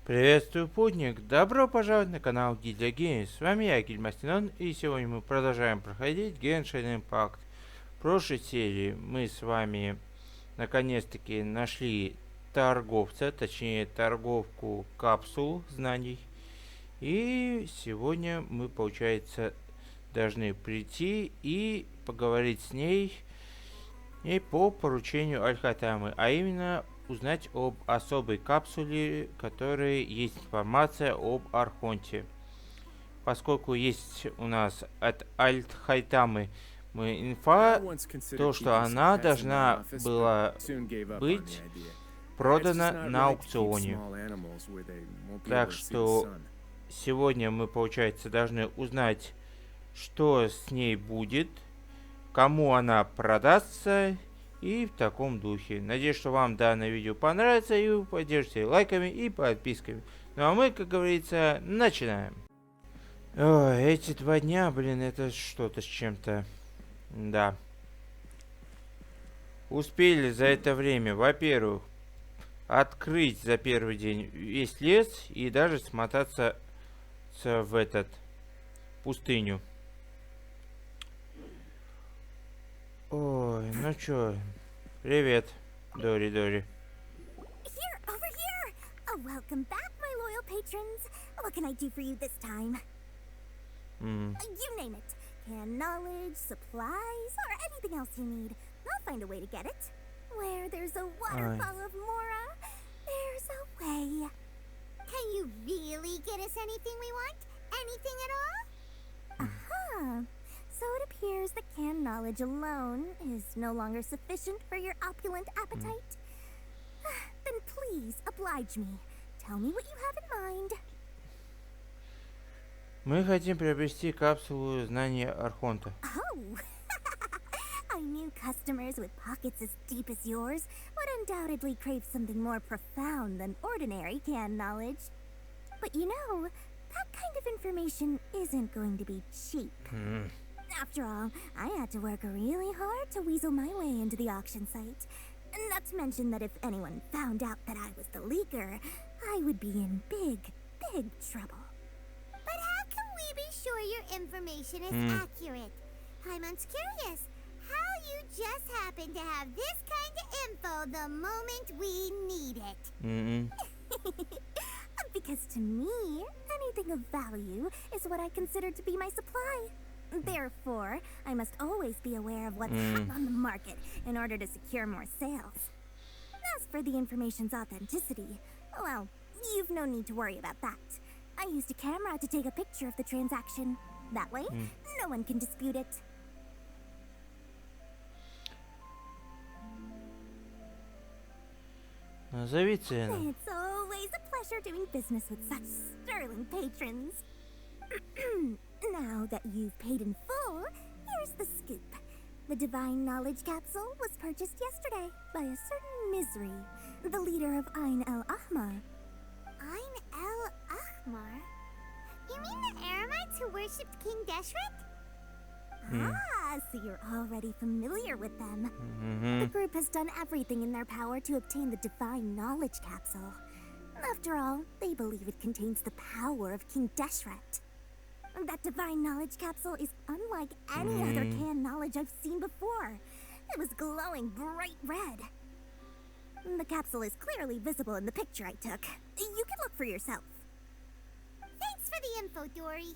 Приветствую, путник! Добро пожаловать на канал Гильдия. С вами я, Гильмастинон, и сегодня мы продолжаем проходить Genshin Impact. В прошлой серии мы с вами наконец-таки нашли торговца, точнее торговку капсул знаний. И сегодня мы, получается, должны прийти и поговорить с ней по поручению Альхатамы, а именно узнать об особой капсуле, в которой есть информация об Архонте. Поскольку есть у нас от Альхатамы инфа, то что она должна была быть продана на аукционе. Так что сегодня мы, получается, должны узнать, что с ней будет, кому она продастся и в таком духе. Надеюсь, что вам данное видео понравится и вы поддержите лайками и подписками. Ну а мы, как говорится, начинаем. Ой, эти 2 дня, блин, это что-то с чем-то. Да. Успели за это время, во-первых, открыть за первый день весь лес и даже смотаться в пустыню. Ой, ну чё, привет, Дори. Here, over here! Welcome back, my loyal patrons. What can I do for you this time? You name it. Canned knowledge, supplies, or anything else you need. I'll find a way to get it. Where there's a waterfall of Mora, there's a way. Can you really get us anything we want? Anything at all? Uh-huh. So it appears that canned knowledge alone is no longer sufficient for your opulent appetite. Then please oblige me. Tell me what you have in mind. Мы хотим приобрести капсулу знания Архонта. Oh, I knew customers with pockets as deep as yours would undoubtedly crave something more profound than ordinary canned knowledge. But you know, that kind of information isn't going to be cheap. After all, I had to work really hard to weasel my way into the auction site. Not to mention that if anyone found out that I was the leaker, I would be in big trouble. But how can we be sure your information is accurate? Paimon's curious how you just happen to have this kind of info the moment we need it. Because to me, anything of value is what I consider to be my supply. Therefore, I must always be aware of what's hot on the market in order to secure more sales. As for the information's authenticity, well, you've no need to worry about that. I used a camera to take a picture of the transaction. That way, no one can dispute it. Назови цену. It's always a pleasure doing business with such sterling patrons. Now that you've paid in full, here's the scoop. The Divine Knowledge Capsule was purchased yesterday by a certain Misery, the leader of Ain el-Ahmar. Ain el-Ahmar? You mean the Aramites who worshipped King Deshret? Ah, so you're already familiar with them. The group has done everything in their power to obtain the Divine Knowledge Capsule. After all, they believe it contains the power of King Deshret. That Divine Knowledge Capsule is unlike any other canned knowledge I've seen before. It was glowing bright red. The capsule is clearly visible in the picture I took. You can look for yourself. Thanks for the info, Dory.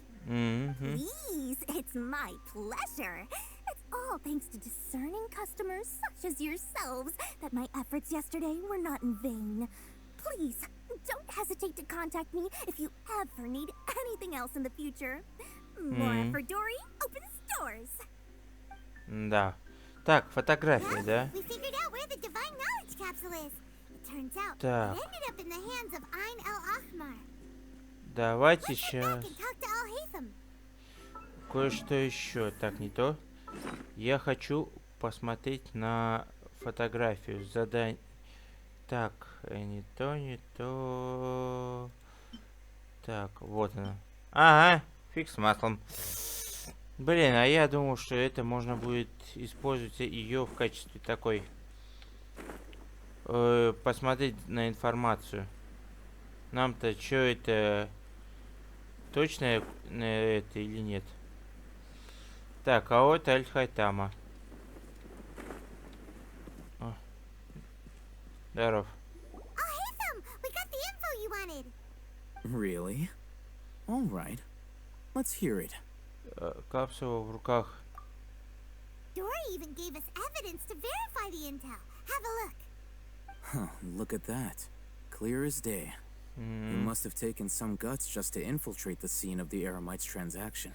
Please, it's my pleasure. It's all thanks to discerning customers such as yourselves that my efforts yesterday were not in vain. Please, don't hesitate to contact me if you ever need anything else in the future. More for Dory opens doors. Да. Так, фотография, да? We figured out where the Divine Knowledge Capsule is. It turns out Так. it ended up in the hands of Ain el-Ahmar. Давайте Let's get back сейчас and talk to Al-Haytham. кое-что еще. Так, не то. Я хочу посмотреть на фотографию. Задание. Так, не то. Так, вот она. Ага, фиг с маслом. Блин, а я думал, что это можно будет использовать ее в качестве такой... посмотреть на информацию. Нам-то что это... Точно это или нет? Так, а вот Аль-Хайтама. Здоров. We got the info you wanted. Really? All right. Let's hear it. Капсула в руках. Dory even gave us evidence to verify the intel. Have a look. Huh, look at that. Clear as day. It must have taken some guts just to infiltrate the scene of the Eremites transaction.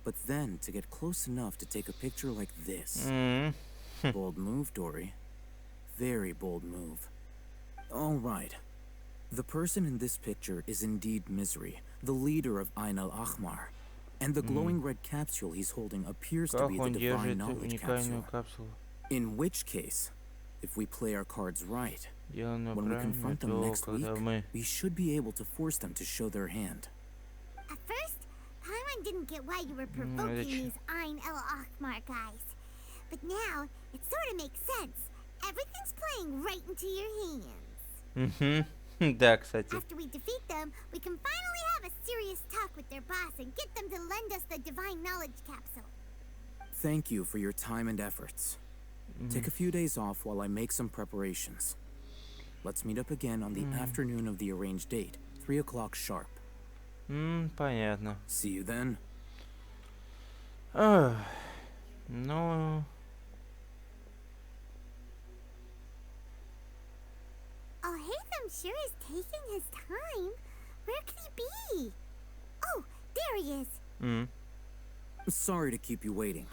But then, to get close enough to take a picture like this. Bold move, Dory. Very bold move. All right. The person in this picture is indeed Misery, the leader of Ain al-Ahmar. And the glowing red capsule he's holding appears to Как be the он divine держит knowledge уникальную capsule. капсулу? In which case, if we play our cards right, Делано when we правильно, confront them то next week, когда мы... we should be able to force them to show their hand. At first, Paimon didn't get why you were provoking these Ain el-Ahmar guys. But now, it sort of makes sense. Everything's playing right into your hands. Да, кстати. After we defeat them, we can finally have a serious talk with their boss and get them to lend us the divine knowledge capsule. Thank you for your time and efforts. Take a few days off while I make some preparations. Let's meet up again on the afternoon of the arranged date, 3 o'clock sharp. Понятно. See you then. Ну... Alhaitham sure is taking his time. Where could he be? Oh, there he is. Sorry to keep you waiting.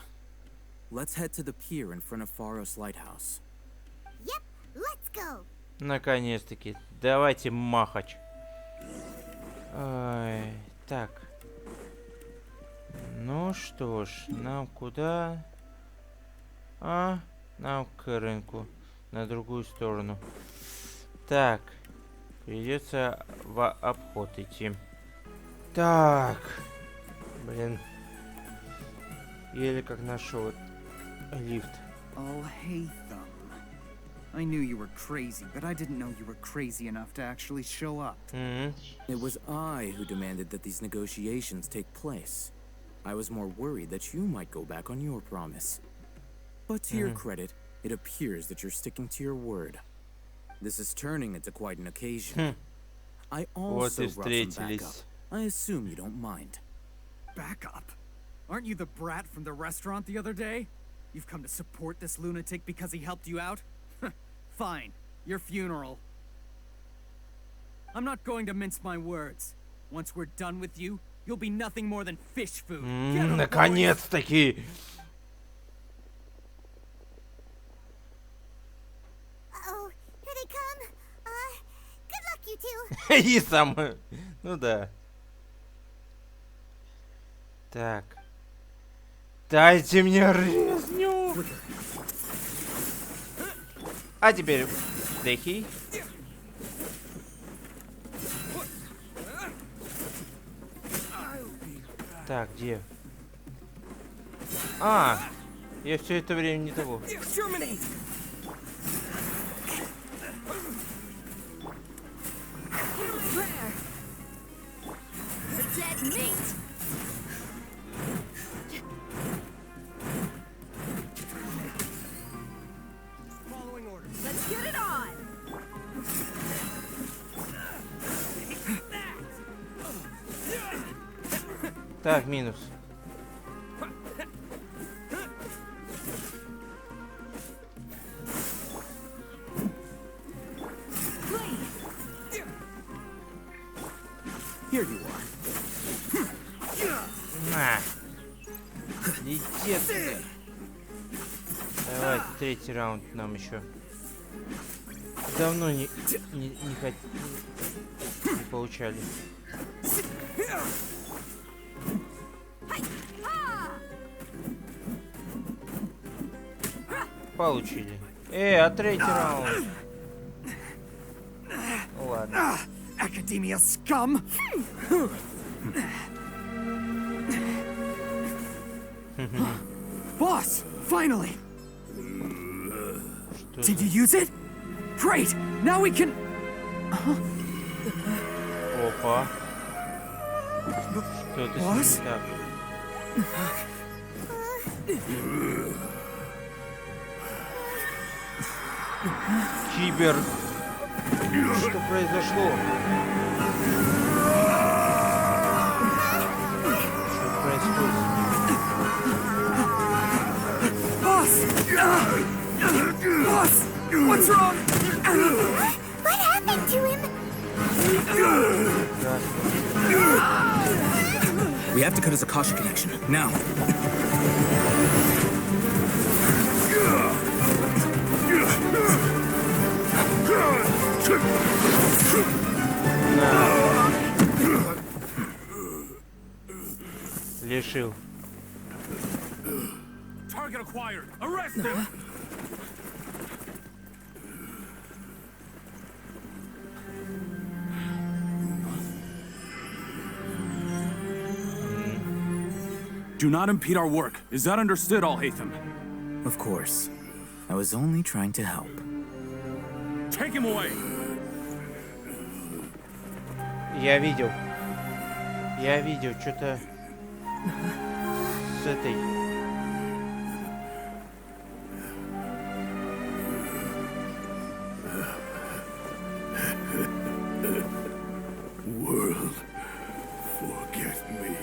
Let's head to the pier in front of Faros Lighthouse. Yep, let's go. Наконец-таки. Давайте махач. Ой, так. Ну что ж, нам куда? Нам к рынку. На другую сторону. Так. Придется в обход идти. Так. Блин. Еле как нашел лифт. Alhaitham. I knew you were crazy, but I didn't know you were crazy enough to actually show up. It was I who demanded that these negotiations take place. I was more worried that you might go back on your promise. But to your credit, it appears that you're sticking to your word. This is turning into quite an occasion. I also brought some backup. I assume you don't mind. Backup? Aren't you the brat from the restaurant the other day? You've come to support this lunatic because he helped you out? Fine, your funeral. I'm not going to mince my words. Once we're done with you, you'll be nothing more than fish food. Наконец-таки! Uh-oh, here they come. Good luck, you two. И сам. Ну да. Так. Дайте мне резню. А теперь дыхи. Так, где? Я все это время не того. Так, минус. Here you are. На. Иди отсюда. Давайте, третий раунд нам еще. Давно не получали. Получили. А третий раунд. Ладно. Academia scum! Boss, finally! Did you use it? Great! Now we can... Опа. Что-то с ним так. Кибер. Что произошло? Что происходит с ним? Boss! What's wrong? What happened to him? We have to cut his Akasha connection, now. Лишил. Target acquired. Arrest him. Do not impede our work. Is that understood, Al-Haytham? Of course. I was only trying to help. Take him away. Я видел, что-то с этой. World, forget me.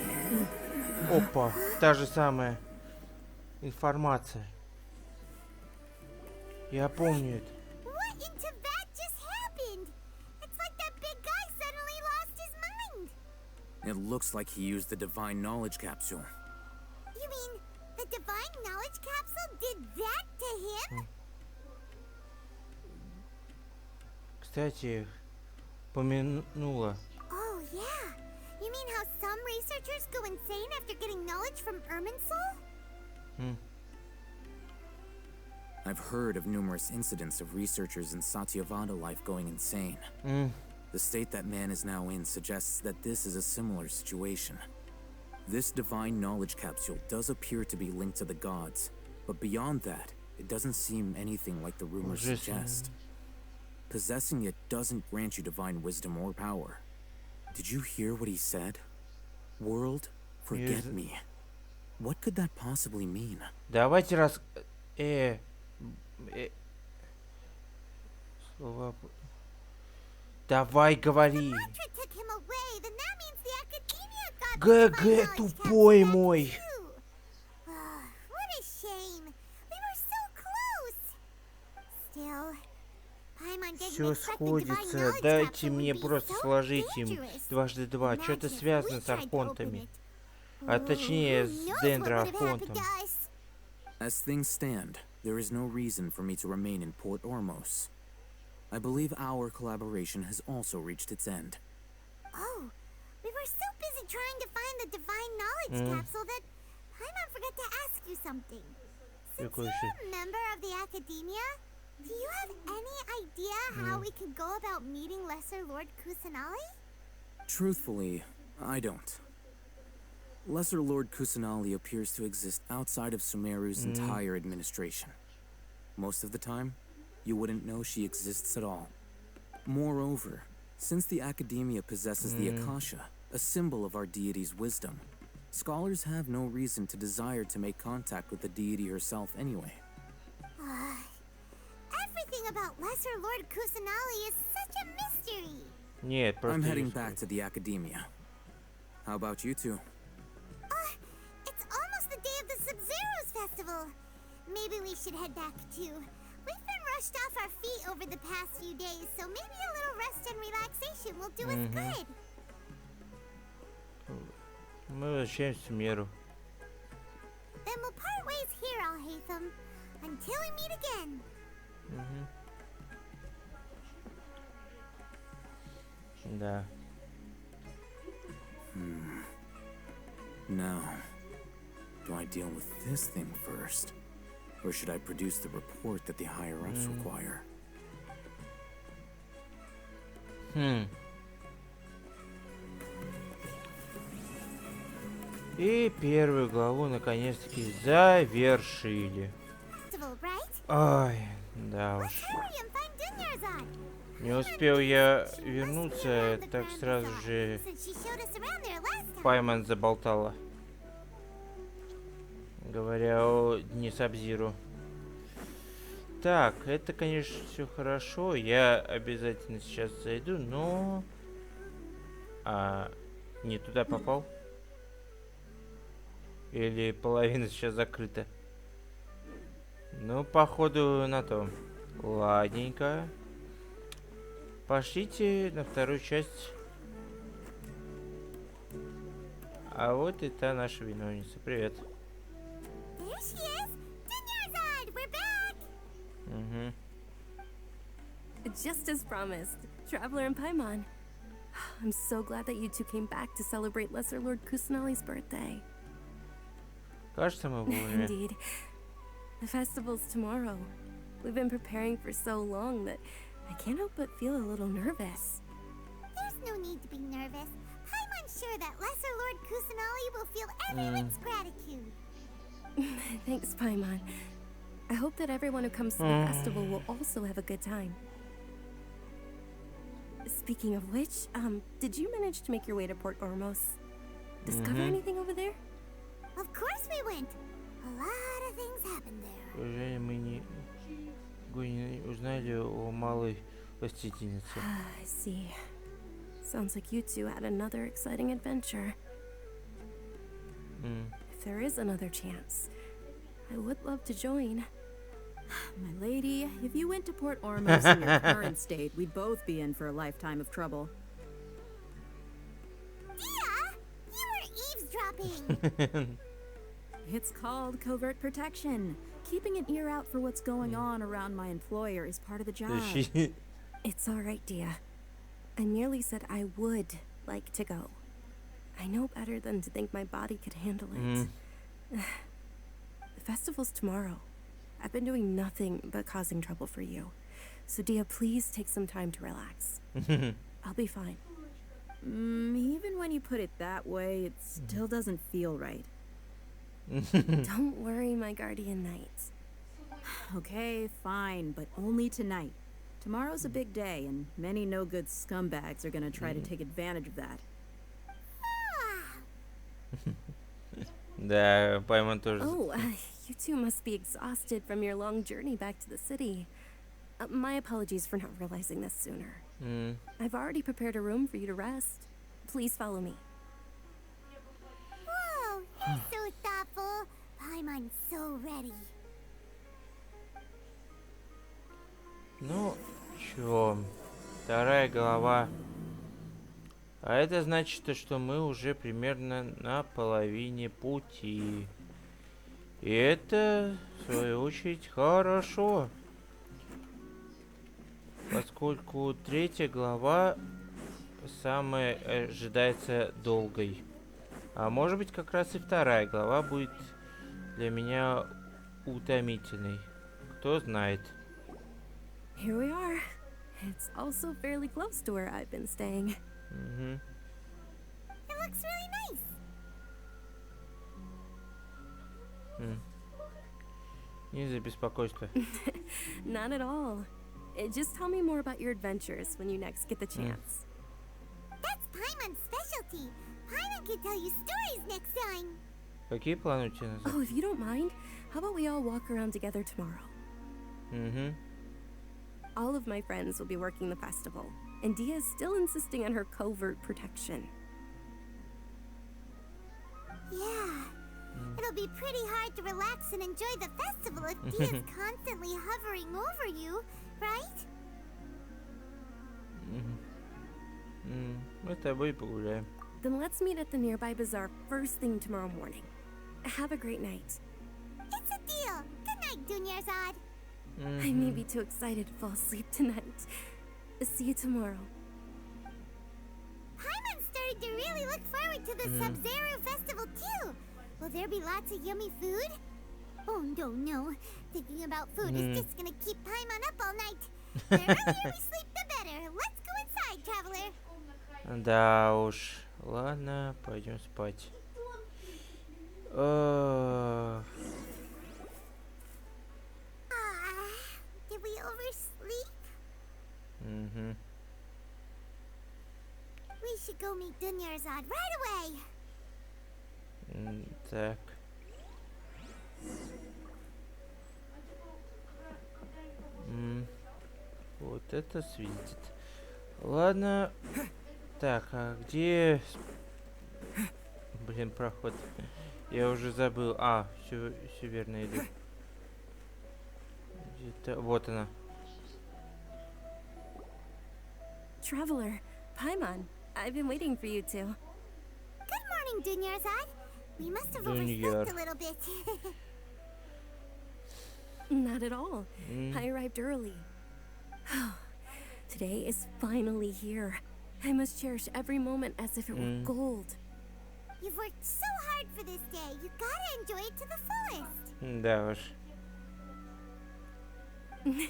Опа, та же самая информация. Я помню это. What in Tibet just happened? It's like that big guy suddenly lost his mind. It looks like he used the divine knowledge capsule. You mean the divine knowledge capsule did that to him? Кстати, помянула. Oh, yeah. You mean how some researchers go insane after getting knowledge from Irminsul? I've heard of numerous incidents of researchers in Satyavada life going insane. The state that man is now in suggests that this is a similar situation. This divine knowledge capsule does appear to be linked to the gods, but beyond that, it doesn't seem anything like the rumors suggest. Possessing it doesn't grant you divine wisdom or power. Did you hear what he said? World, forget me. What could that possibly mean? Давайте слова. Давай говори. ГГ тупой мой. Все сходится. Дайте мне просто сложить им дважды два. Что-то связано с архонтами. А точнее с дендроархонтом. As things stand, there is no reason for me to remain in Port Ormos. I believe our collaboration has also reached its end. Oh, we were so busy trying to find the divine knowledge capsule that Paimon forgot to ask you something. Since you're a member of the Academia, do you have any idea how we can go about meeting Lesser Lord Kusanali? Truthfully, I don't. Lesser Lord Kusanali appears to exist outside of Sumeru's entire administration. Most of the time, you wouldn't know she exists at all. Moreover, since the Academia possesses the Akasha, a symbol of our deity's wisdom, scholars have no reason to desire to make contact with the deity herself anyway. Everything about Lesser Lord Kusanali is such a mystery. Нет, I'm heading back to the Academia. How about you two? It's almost the day of the Sub-Zero's festival. Maybe we should head back too. We've been rushed off our feet over the past few days, so maybe a little rest and relaxation will do us good. Мы возвращаемся в Меру. Then we'll part ways here, Al-Haytham, until we meet again. Да. Now, do I deal with this thing first? Or should I produce the report that the higher-ups require? И первую главу наконец-таки завершили. Ай, да уж. Не успел я вернуться, так сразу же Пайман заболтала. Говоря о дне Сабзиру. Так, это, конечно, все хорошо. Я обязательно сейчас зайду, но... не туда попал? Или половина сейчас закрыта? Ну, походу, на то. Ладненько. Пошлите на вторую часть. А вот и та наша виновница. Привет. Угу. Just as promised, Traveler and Paimon. I'm so glad that you two came back to celebrate Lesser Lord Kusanali's birthday. Кажется, мы вовремя. Indeed. The festival's tomorrow. We've been preparing for so long that I can't help but feel a little nervous. There's no need to be nervous. Paimon's sure that Lesser Lord Kusanali will feel everyone's gratitude. Thanks, Paimon. I hope that everyone who comes to the festival will also have a good time. Speaking of which, did you manage to make your way to Port Ormos? Discover anything over there? Of course we went. A lot of things happened there. Уже мы не узнали о малой властительнице. I see. Sounds like you two had another exciting adventure. If there is another chance, I would love to join. My lady, if you went to Port Ormos in your current state, we'd both be in for a lifetime of trouble. Dia! You were eavesdropping! It's called covert protection. Keeping an ear out for what's going on around my employer is part of the job. It's all right, Dia. I merely said I would like to go. I know better than to think my body could handle it. The festival's tomorrow. I've been doing nothing but causing trouble for you. So, Dia, please take some time to relax. I'll be fine. Even when you put it that way, it still doesn't feel right. Don't worry, my guardian knight. Okay, fine, but only tonight. Tomorrow's a big day, and many no-good scumbags are gonna try to take advantage of that. Да, Паймон тоже. Oh, you two must be exhausted from your long journey back to the city. My apologies for not realizing this sooner. I've already prepared a room for you to rest. Please follow me. Whoa, you're so thoughtful. Paimon's so ready. Ну, чё? Вторая глава. А это значит, что мы уже примерно на половине пути. И это, в свою очередь, хорошо. Поскольку третья глава самая ожидается долгой. А может быть, как раз и вторая глава будет для меня утомительной. Кто знает. Here we are. It's also fairly close to where I've been staying. It looks really nice. Не за беспокойство. Not at all. Just tell me more about your adventures when you next get the chance. That's Paimon's specialty. Paimon can tell you stories next time. Какие планы у тебя на завтра? Oh, if you don't mind, how about we all walk around together tomorrow? All of my friends will be working the festival, and Dia is still insisting on her covert protection. Yeah. It'll be pretty hard to relax and enjoy the festival if Dia's constantly hovering over you, right? Мы с тобой погуляем. Then let's meet at the nearby bazaar first thing tomorrow morning. Have a great night. It's a deal. Good night, Dunyarzad. I may be too excited to fall asleep tonight. See you tomorrow. Paimon started to really look forward to the Sub-Zero festival too. Will there be lots of yummy food? Oh no. Thinking about food is just gonna keep Paimon up all night. The earlier we sleep, the better. Let's go inside, traveler. Да уж. Ладно, пойдем спать. Did we oversleep? Угу. We should go meet Dunyarzad right away. Так. Вот это светит. Ладно. Так, а где... Блин, проход. Я уже забыл. А, все верно иду. Где-то... Вот она. Traveler, Paimon, I've been waiting for you two. Good morning, Dunyarzad. We must have Dunyar. overslept a little bit. Not at all. I arrived early. Today is finally here. I must cherish every moment as if it were gold. You've worked so hard for this day. You gotta enjoy it to the fullest. Да уж.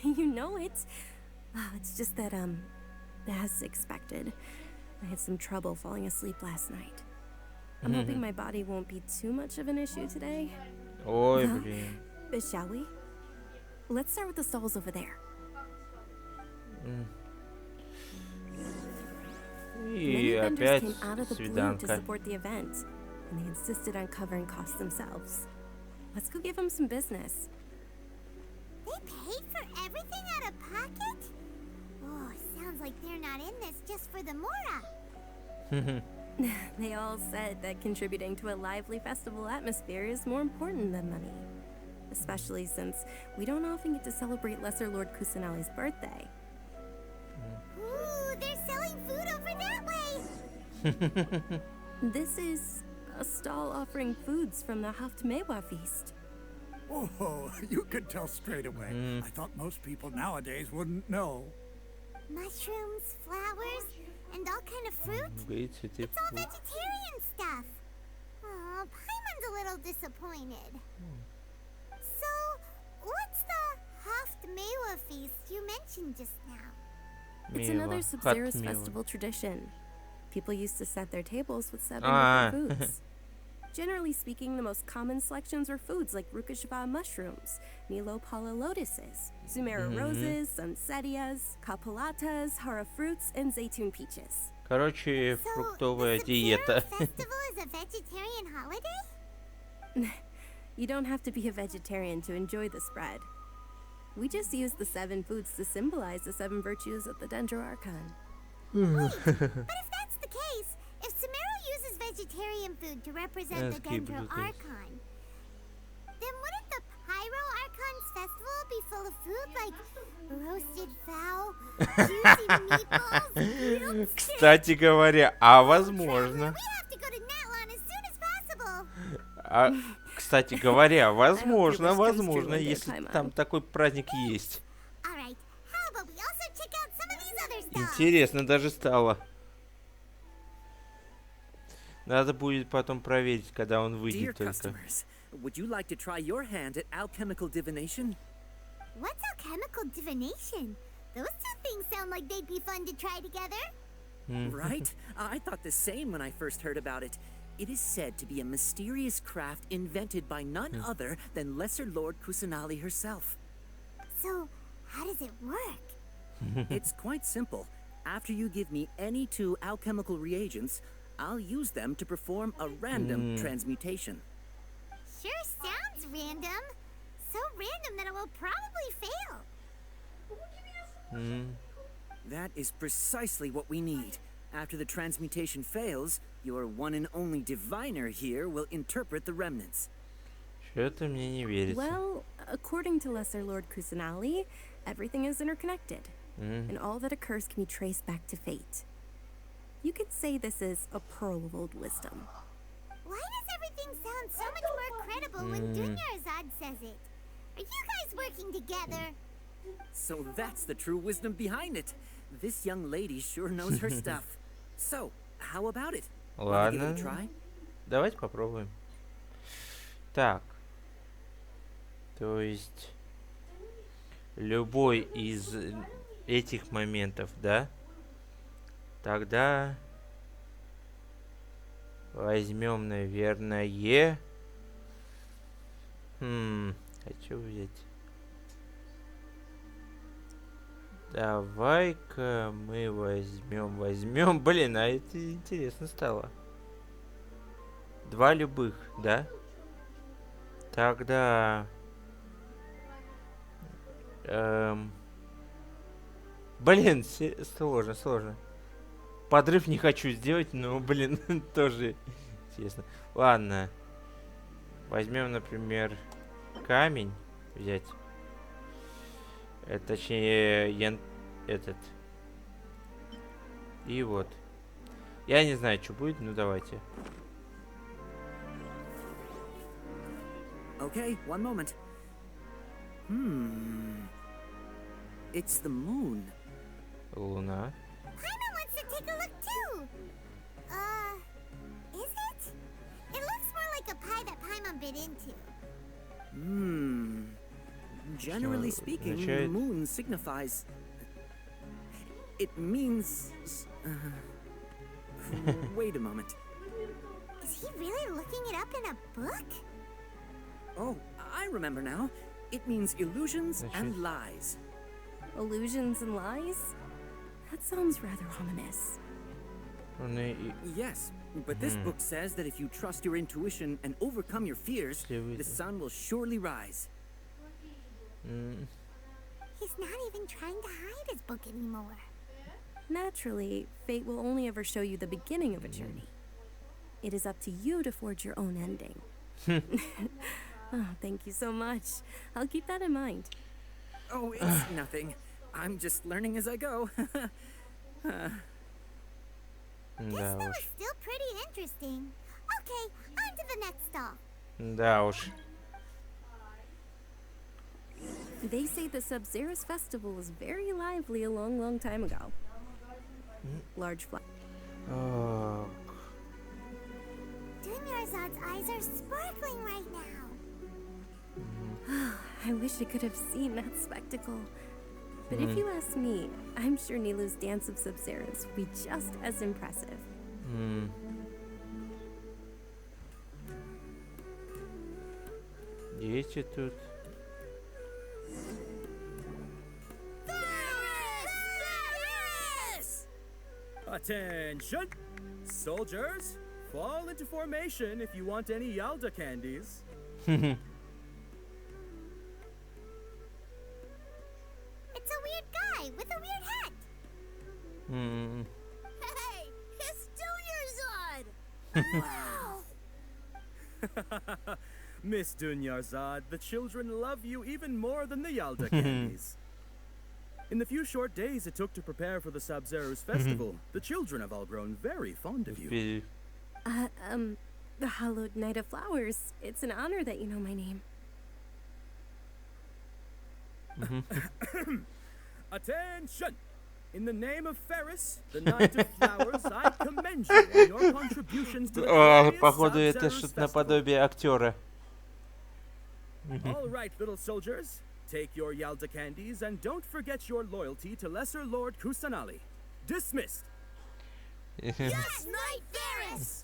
You know it. It's just that, as expected, I had some trouble falling asleep last night. I'm hoping my body won't be too much of an issue today. Ой, Well, блин. Shall we? Let's start with the stalls over there. И Many vendors опять came out of the blue to свиданка. support the event, and they insisted on covering costs themselves. Let's go give them some business. They paid for everything out of pocket? Oh, sounds like they're not in this just for the Mora. They all said that contributing to a lively festival atmosphere is more important than money. Especially since we don't often get to celebrate Lesser Lord Kusanali's birthday. Ooh, they're selling food over that way. This is a stall offering foods from the Haftmewa feast. Oh, you could tell straight away. I thought most people nowadays wouldn't know. Mushrooms, flowers, and all kind of fruit. It's all vegetarian stuff. Oh, Paimon's a little disappointed. So, what's the Haftmewa feast you mentioned just now? It's another Sub-Zero's festival tradition. People used to set their tables with 7 different foods. Generally speaking, the most common selections were foods like Rukashaba mushrooms, Nilopala lotuses, Sumera roses, Sunsetias, Kapalatas, Hara fruits, and Zaytun peaches. Короче, фруктовая So, the диета. Sub-Zero festival is a vegetarian holiday? You don't have to be a vegetarian to enjoy the spread. We just use the 7 foods to symbolize the 7 virtues of the Dendro Archon. But if that's the case, if Sumero uses vegetarian food to represent the Dendro Archon, then wouldn't the Pyro Archon's festival be full of food like roasted fowl, juicy meatballs, grilled steak? Кстати говоря, а возможно. We have to go to Natlan as soon as possible. А, кстати говоря, возможно, wish comes true возможно, one day, если Paimon. там такой праздник есть. All right, how about we also check out some of these other stalls? Интересно даже стало. Надо будет потом проверить, когда он Dear выйдет только. customers, would you like to try your hand at alchemical divination? What's alchemical divination? Those two things sound like they'd be fun to try together. Right? I thought the same when I first heard about it. It is said to be a mysterious craft invented by none other than Lesser Lord Kusanali herself. So, how does it work? It's quite simple. After you give me any 2 alchemical reagents, I'll use them to perform a random transmutation. Sure sounds random. So random that it will probably fail. That is precisely what we need. After the transmutation fails, your one and only diviner here will interpret the remnants. Что-то мне не верится. Well, according to Lesser Lord Kusanali, everything is interconnected, and all that occurs can be traced back to fate. You could say this is a pearl of old wisdom. Why does everything sound so much more credible when Dunyarzad says it? Are you guys working together? So that's the true wisdom behind it. This young lady sure knows her stuff. So, how about it? Wanna give it a Ладно, try? давайте попробуем. Так. То есть любой из этих моментов, да? Тогда возьмем, наверное... Хочу взять. Давай-ка мы возьмем. Блин, а это интересно стало. 2 любых, да? Тогда... Блин, сложно. Подрыв не хочу сделать, но, блин, тоже интересно. Ладно. Возьмем, например, камень взять. Точнее, этот. И вот. Я не знаю, что будет, но давайте. Okay, one moment. It's the moon. Луна. Paimon wants to take a look too. Is it? It looks more like a pie that Paimon bit into. Generally speaking, the moon signifies... It means... Wait a moment. Is he really looking it up in a book? Oh, I remember now. It means illusions and lies. Illusions and lies? That sounds rather ominous. Yes, but this book says that if you trust your intuition and overcome your fears, the sun will surely rise. He's not even trying to hide his book anymore. Naturally, fate will only ever show you the beginning of a journey. It is up to you to forge your own ending. Oh, thank you so much. I'll keep that in mind. Oh, it's nothing. I'm just learning as I go. This was still pretty interesting. Okay, on to the next stall. Да уж. They say the Sub-Zeros festival was very lively a long time ago. Large flag. Oh. Dunyarzad's eyes are sparkling right now. I wish I could have seen that spectacle. But if you ask me, I'm sure Nilu's dance of Sub-Zeros would be just as impressive. Дети тут. Attention! Soldiers, fall into formation if you want any Yalda candies. It's a weird guy with a weird hat. Hey, it's Dunyarzad! Wow! Miss Dunyarzad, the children love you even more than the Yalda candies. In the few short days it took to prepare for the Sub-Zeros festival, the children have all grown very fond of you. The Hallowed Night of Flowers. It's an honor that you know my name. Attention! In the name of Ferris, the Night of Flowers, I commend you on your contributions to the glorious Походу, это Sub-Zeros что-то festival. наподобие актера. All right, little soldiers. Take your Yalda candies and don't forget your loyalty to Lesser Lord Kusanali. Dismissed. Yes, Knight Ferris!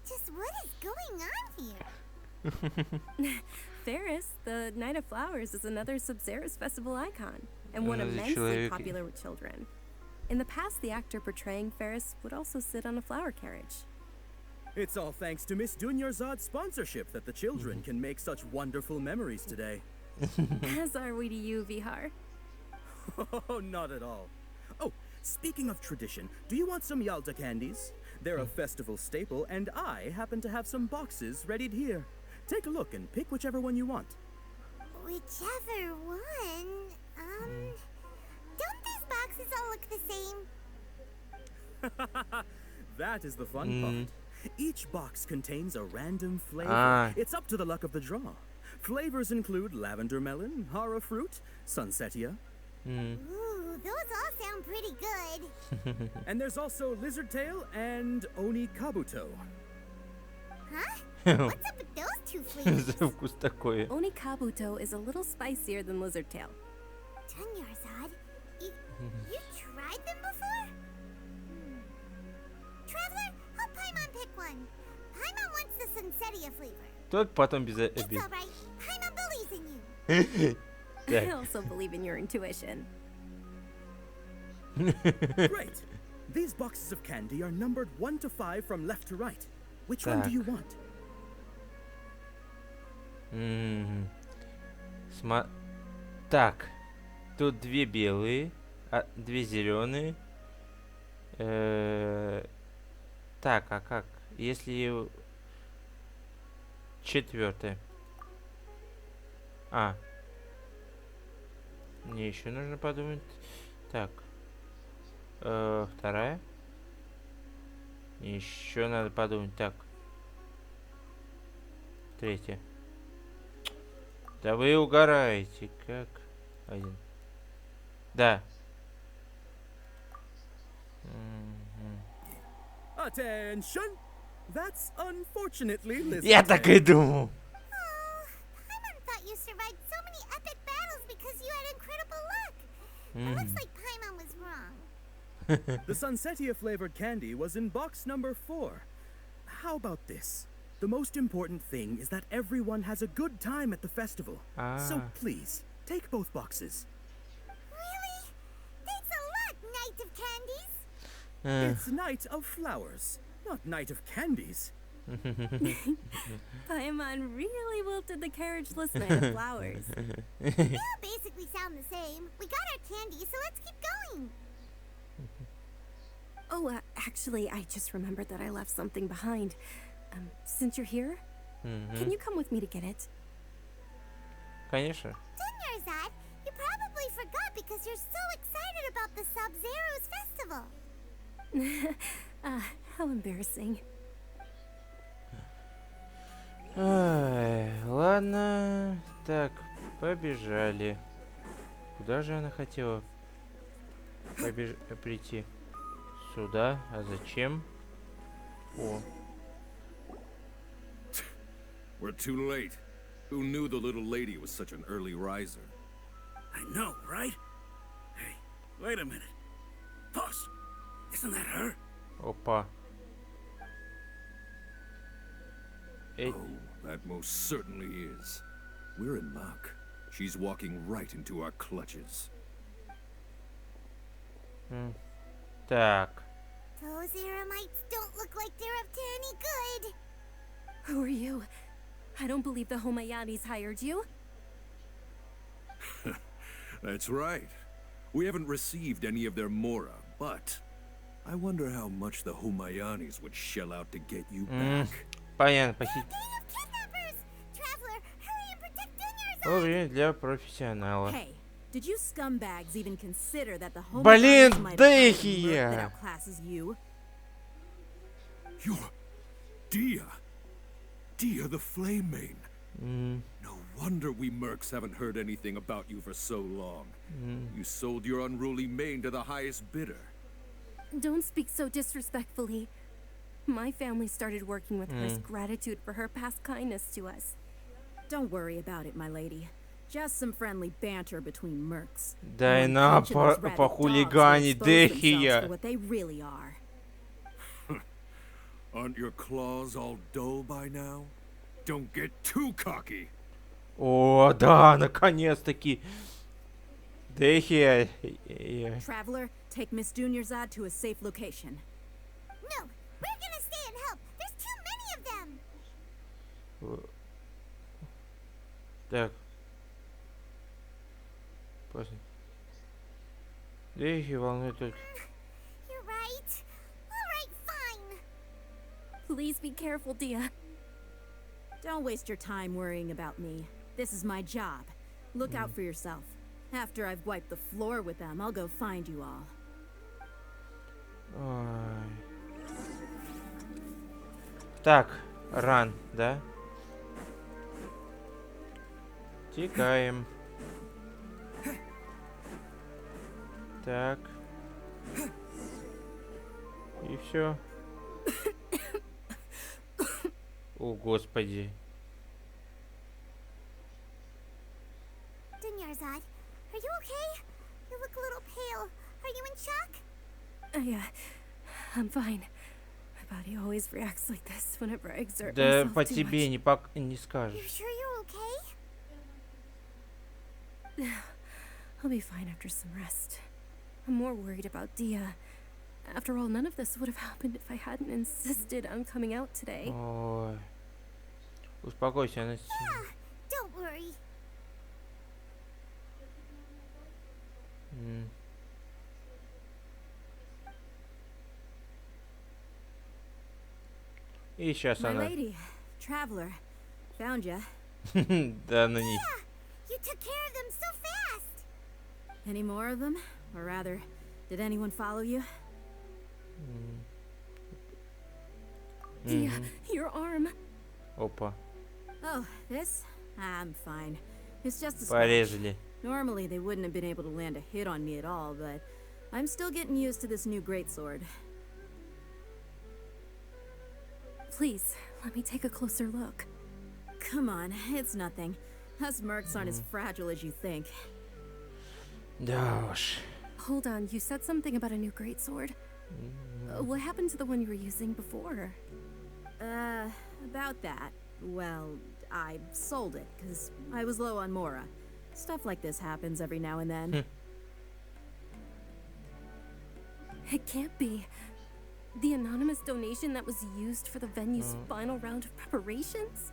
Just what is going on here? Ferris, the Night of Flowers, is another Sub-Zeros festival icon, and one immensely popular with children. In the past, the actor portraying Ferris would also sit on a flower carriage. It's all thanks to Miss Dunyarzad's sponsorship that the children can make such wonderful memories today. As are we to you, Vihar. Oh, not at all. Oh, speaking of tradition, do you want some Yalda candies? They're a festival staple, and I happen to have some boxes readied here. Take a look and pick whichever one you want. Whichever one. Don't these boxes all look the same? That is the fun part. Each box contains a random flavor. It's up to the luck of the draw. Flavors include lavender melon, hara fruit, sunsetia. Ooh, those all sound pretty good. And there's also lizard tail and oni kabuto. Huh? What's up with those two flavors? За вкус такой. Oni Kabuto is a little spicier than Lizard Tail. Dunyarzad, you tried them before? Traveler, help Paimon pick one. Paimon wants the sunsetia flavor. Тот потом без It's обид. alright. Paimon believes in you. I also believe in your intuition. Great. These boxes of candy are numbered 1 to 5 from left to right. Which one do you want? Так, тут 2 белые, 2 зеленые. Так, а как? Если 4-е. Мне еще нужно подумать. Так. 2-я. Еще надо подумать. Так. 3-я. Да вы угораете. Как? 1. Да. Attention! That's unfortunately Liz. Я так и думал. Paimon thought you survived so many epic battles because you had incredible luck. It looks like Paimon was wrong. The Sunsetia flavored candy was in box number 4. How about this? The most important thing is that everyone has a good time at the festival. So please, take both boxes. Really? Thanks a lot, Knight of Candies. It's Night of Flowers, not Night of Candies. Paimon really wilted the carriageless Knight of Flowers. They all basically sound the same. We got our candy, so let's keep going. Oh, actually, I just remembered that I left something behind. Since you're here, can you come with me to get it? Конечно. Dunyarzad, you probably forgot because you're so excited about the Sub-Zero's festival. How embarrassing. Ладно. Так, побежали. Куда же она хотела прийти? Сюда. А зачем? О. We're too late. Who knew the little lady was such an early riser? I know, right? Hey, wait a minute. Pause. Isn't that her? Опа. Oh, that most certainly is. We're in luck. She's walking right into our clutches. Так. Those Eremites don't look like they're up to any good. Who are you? I don't believe the Homayanis hired you. That's right. We haven't received any of their mora, but I wonder how much the Humayanis would shell out to get you back. Понятно, Gang of kidnappers! Traveler, hurry and protect Dunyarzad! Время для профессионала. Hey, did you scumbags even consider that the Блин, Homayanis might have hired a Dehia! merc that outclasses you? You're Dia. Dia the Flame Main. No wonder we mercs haven't heard anything about you for so long. You sold your unruly mane to the highest bidder. Don't speak so disrespectfully. My family started working with her as gratitude for her past kindness to us. Don't worry about it, my lady. Just some friendly banter between mercs. Дай нам похулиганить, Дехия. What they really are. Aren't your claws all dull by now? Don't get too cocky. О, да, наконец-таки. Дехия. Traveler, take Miss Dunyarzad to a safe location. No, we're gonna stay and help. There's too many of them. Так. Дехия волнует только. You're right. All right, fine. Please be careful, Dia. Don't waste your time worrying about me. This is my job. Look out for yourself. After I've wiped the floor with them, I'll go find you all. Ой. Так, ран, да? Текаем. Так. И все. О, господи. Dunyarzad, are you okay? You look a little pale. Are you in shock? Yeah, I'm fine. My body always reacts like this whenever I exert Да myself по too тебе much. не You скажешь. sure you're okay? I'll be fine after some rest. I'm more worried about Dia. After all, none of this would have happened if I hadn't insisted on coming out today. Ой. Успокойся, Настя. Don't worry. И сейчас My она. lady, traveler, found ya. Да, ну не. You took care of them so fast. Any more of them? Or rather, did anyone follow you? Dia, your arm. Опа. Oh, this? I'm fine. It's just a scratch. Порезали. Normally, they wouldn't have been able to land a hit on me at all, but I'm still getting used to this new greatsword. Please, let me take a closer look. Come on, it's nothing. Us mercs aren't as fragile as you think. Да уж. Hold on, you said something about a new greatsword. What happened to the one you were using before? About that. Well, I sold it, because I was low on Mora. Stuff like this happens every now and then. It can't be. The anonymous donation that was used for the venue's final round of preparations?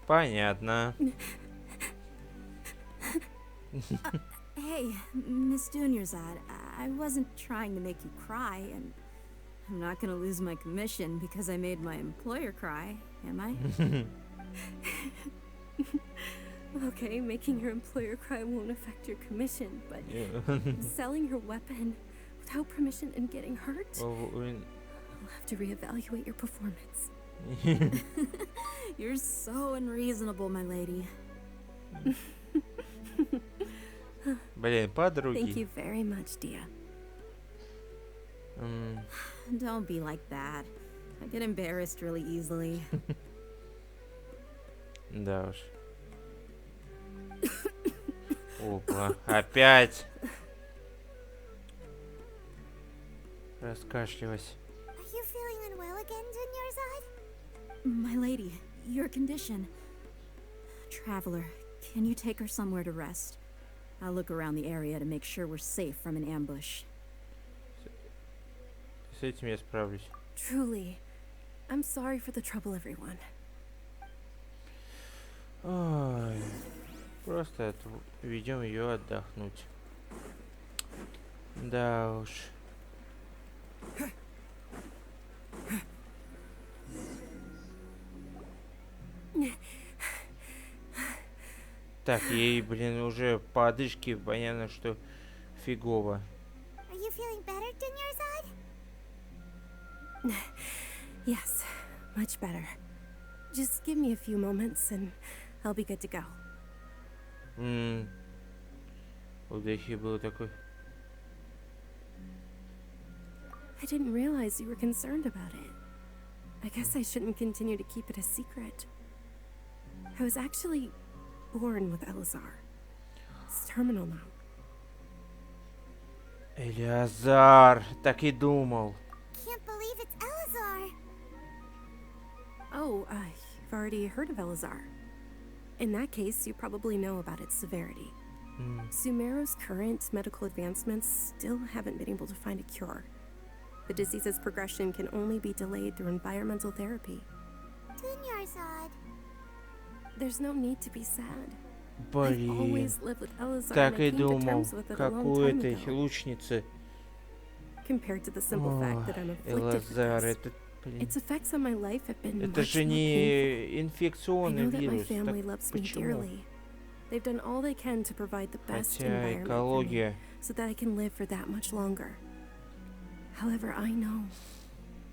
Понятно. Hey, Miss Dunyarzad, I wasn't trying to make you cry, and I'm not gonna lose my commission because I made my employer cry, am I? Okay, making your employer cry won't affect your commission, but selling your weapon without permission and getting hurt? I'll have to reevaluate your performance. You're so unreasonable, my lady. Блин, подруги. Thank you very much, Dia. Don't be like that. I get embarrassed really easily. Да уж. Опа, опять. Раскашлялась. Are you feeling unwell again, Dunyarzad? My lady, your condition. Traveler, can you take her somewhere to rest? I'll look around the area to make sure we're safe from an ambush. С этим я справлюсь. Truly, I'm sorry for the trouble, everyone. Ой, просто ведем ее отдохнуть. Да уж. Так, ей, блин, уже по одышке понятно, что фигово. Are you feeling better, Dunyarzad? Yes, much better. Just give me a few moments and I'll be good to go. Удачи был такой. I didn't realize you were concerned about it. I guess I shouldn't continue to keep it a secret. I was actually born with Elazar. It's terminal now. Элиазар, так и думал. Can't believe it's Elazar. Oh, you've already heard of Elazar. In that case, you probably know about its severity. Sumeru's current medical advancements still haven't been able to find a cure. The disease's progression can only be delayed through environmental therapy. Dunyarzad. There's no need to be sad. I've Блин, always lived with Elazar так and I и came to думал, terms with it a как long у time этой ago. лучницы. Compared to the simple fact that I'm afflicted Элазар, with this. это, блин, Its effects on my life have been это much же more painful. не I инфекционный know that my вирус. family Так loves me почему? dearly. They've done all they can to provide the best Хотя environment for me, экология. so that I can live for that much longer. However, I know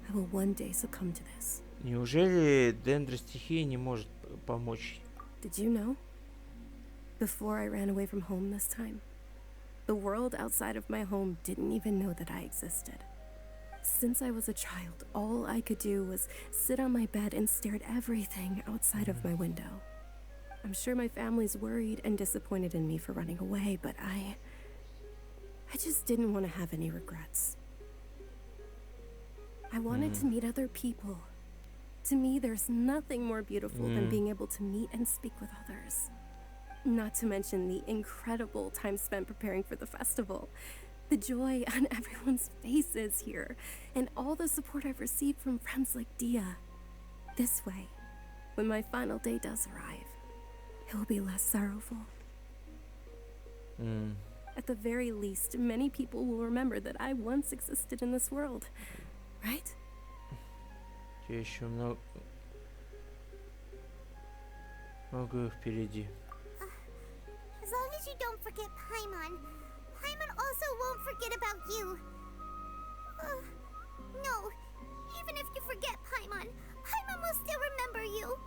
I will one day succumb to this. Неужели дендростихия не может помочь? Did you know? Before I ran away from home this time, the world outside of my home didn't even know that I existed. Since I was a child, all I could do was sit on my bed and stare at everything outside of my window. I'm sure my family's worried and disappointed in me for running away, but I just didn't want to have any regrets. I wanted to meet other people, To me, there's nothing more beautiful than being able to meet and speak with others. Not to mention the incredible time spent preparing for the festival. The joy on everyone's faces here, and all the support I've received from friends like Dia. This way, when my final day does arrive, it will be less sorrowful. At the very least, many people will remember that I once existed in this world, right? Еще много впереди. As long as you don't forget Paimon, Paimon also won't forget about you. No, even if you forget Paimon, Paimon will still remember you.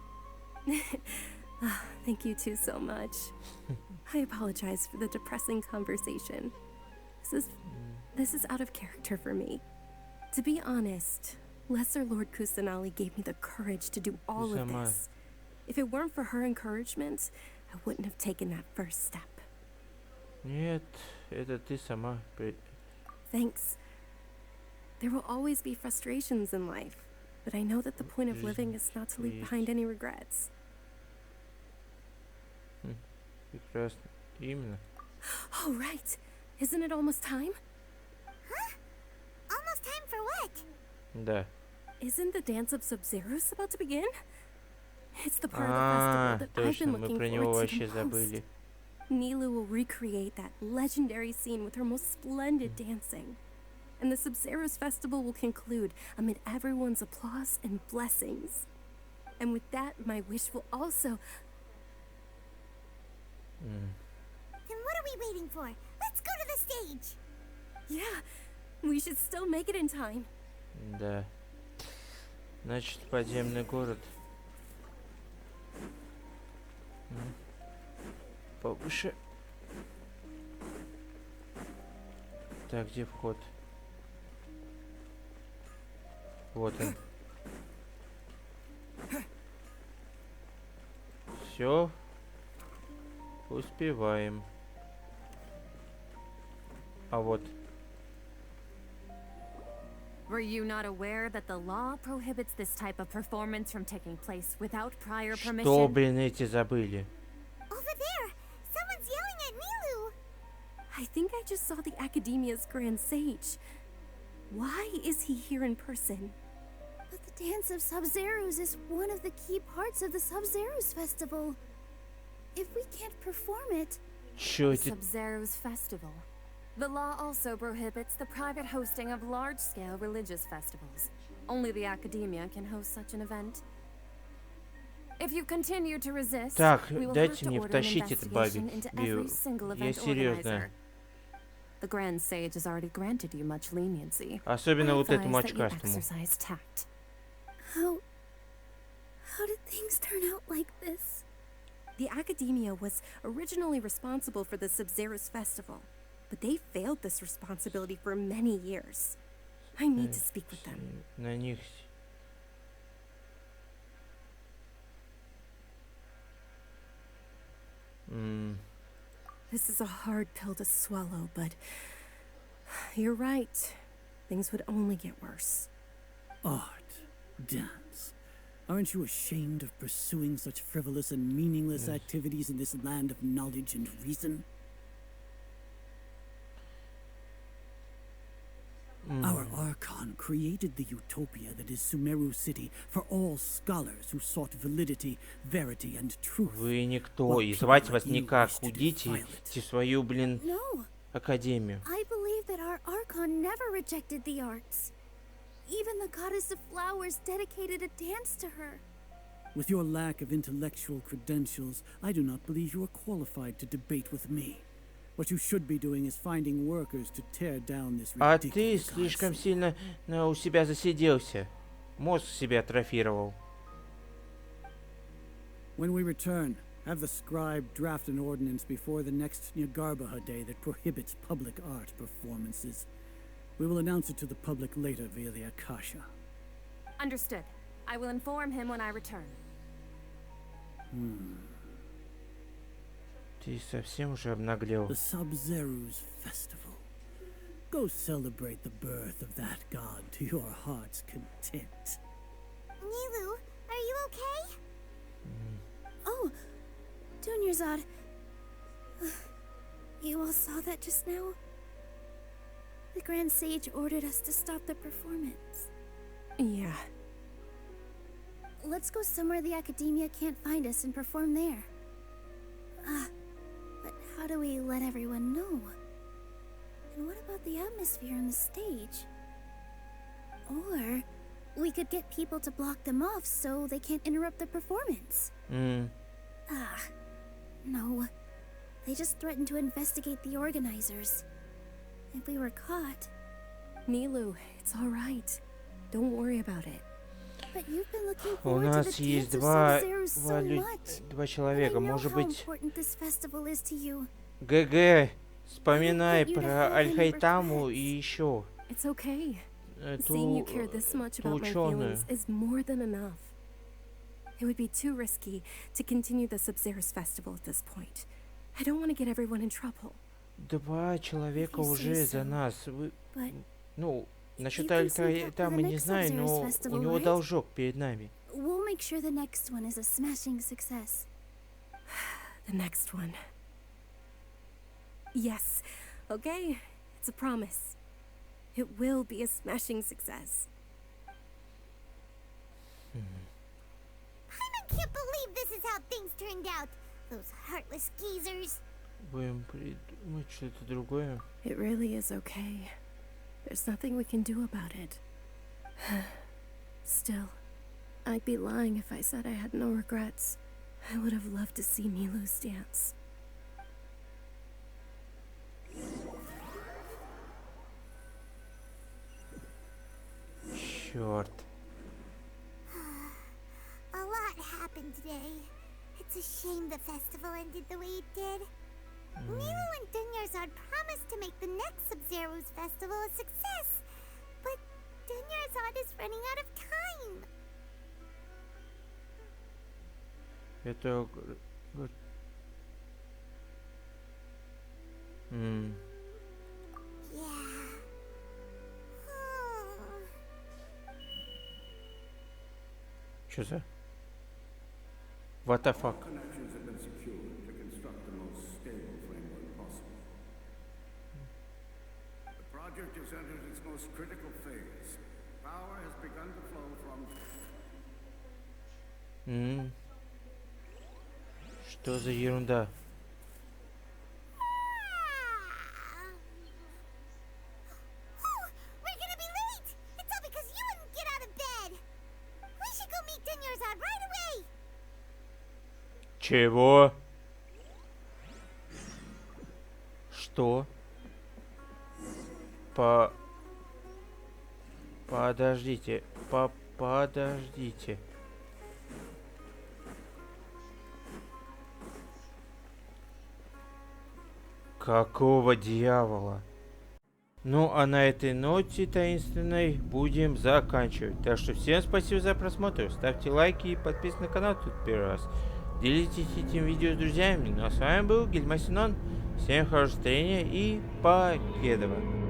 Thank you two so much. I apologize for the depressing conversation. This is out of character for me. To be honest, Lesser Lord Kusanali gave me the courage to do all of this. If it weren't for her encouragement, I wouldn't have taken that first step. Нет, это ты сама. Thanks. There will always be frustrations in life, but I know that the point of living is not to leave behind any regrets. Прекрасно. Именно. Oh, right. Isn't it almost time? Huh? Almost time for what? Да. Isn't the dance of Sub-Zeros about to begin? It's the part of the festival that I've been looking forward to the most. Nilu will recreate that legendary scene with her most splendid dancing. And the Sub-Zeros festival will conclude amid everyone's applause and blessings. And with that, my wish will also... Then what are we waiting for? Let's go to the stage! Yeah, we should still make it in time. Да. Значит, подземный город. Повыше. Так, где вход? Вот он. Все. Успеваем. А вот. Were you not aware that the law prohibits this type of performance from taking place without prior permission? Что, блин, эти забыли? Over there! Someone's yelling at Nilu! I think I just saw the Academia's Grand Sage. Why is he here in person? But the Dance of Sub-Zeros is one of the key parts of the Sub-Zeros festival. If we can't perform it... Чё эти... Sub-Zeros festival. The law also prohibits the private hosting of large-scale religious festivals. Only the Academia can host such an event. If you continue to resist, Так, we will дайте have мне to order an втащить этот баги. investigation into every single Я event серьезно. organizer. The Grand Sage has already granted you much leniency. Особенно вот этому I advise that you очкастому. exercise tact. How did things turn out like this? The Academia was originally responsible for the Sub-Zeros festival, but they failed this responsibility for many years. I need to speak with them. На них... This is a hard pill to swallow, but you're right. Things would only get worse. Art, dance. Aren't you ashamed of pursuing such frivolous and meaningless activities in this land of knowledge and reason? Our Archon created the utopia that is Sumeru City for all scholars who sought validity, verity, and truth. Вы никто, и звать вас никак. Уйдите в свою, блин, академию. I believe that our Archon never rejected the arts. Even the goddess of flowers dedicated a dance to her. With your lack of intellectual credentials, I do not believe you are qualified to debate with me. What you should be doing is finding workers to tear down this А ridiculous ты слишком сильно у себя засиделся. Мозг себе атрофировал. When we return, have the scribe draft an ordinance before the next Nyargarbaha Day that prohibits public art performances. We will announce it to the public later via the Akasha. Understood. I will inform him when I return. Ты совсем уже обнаглел. The Sub-Zeros Festival. Go celebrate the birth of that god to your heart's content. Nilu, Dunyarzad. You all saw that just now? The Grand Sage ordered us to stop the performance. Yeah. Let's go somewhere the Academia can't find us and perform there. But how do we let everyone know? And what about the atmosphere on the stage? Or we could get people to block them off so they can't interrupt the performance. No. They just threatened to investigate the organizers. If we were caught... Nilu, it's all right. Don't worry about it. But you've been looking У forward to нас the есть dance of два Sub-Zero so much. два человека. And I know Может how быть, important this festival is to you. ГГ, вспоминай про Аль-Хайтаму и еще It's okay. Seeing you care this much about my feelings is more than enough. It would be too risky to continue the Sub-Zero's festival at this point. I don't want to get everyone in trouble. Два человека уже за нас. Ну, насчет Аль-Хайтамы не знаю, но у него должок перед нами. We'll make sure the next one is a smashing success. The next one. Yes. Okay. It's a promise. It will be a smashing success. I can't believe this is how things turned out. Those heartless geezers. Будем придумать что-то другое. It really is okay. There's nothing we can do about it. Still, I'd be lying if I said I had no regrets. I would have loved to see Nilu's dance. Черт. A lot happened today. It's a shame the festival ended the way it did. Nilu and Dunyarzad promised to make the next Sub-Zero's festival a success. But Dunyarzad is running out of time. Это... Yeah. Что за... What the fuck? Connections have been secured to construct the most stable framework possible. The project has entered its most critical phase. Power has begun to flow from... Что за ерунда? We're gonna be late! It's all because you wouldn't get out of bed! We should go meet Dunyarzad right away! Чего? Что? Подождите. Подождите. Какого дьявола? Ну, а на этой ноте таинственной будем заканчивать. Так что всем спасибо за просмотр. Ставьте лайки и подписывайтесь на канал тут первый раз. Делитесь этим видео с друзьями. Ну а с вами был Гильдия. Всем хорошего настроения и покедова.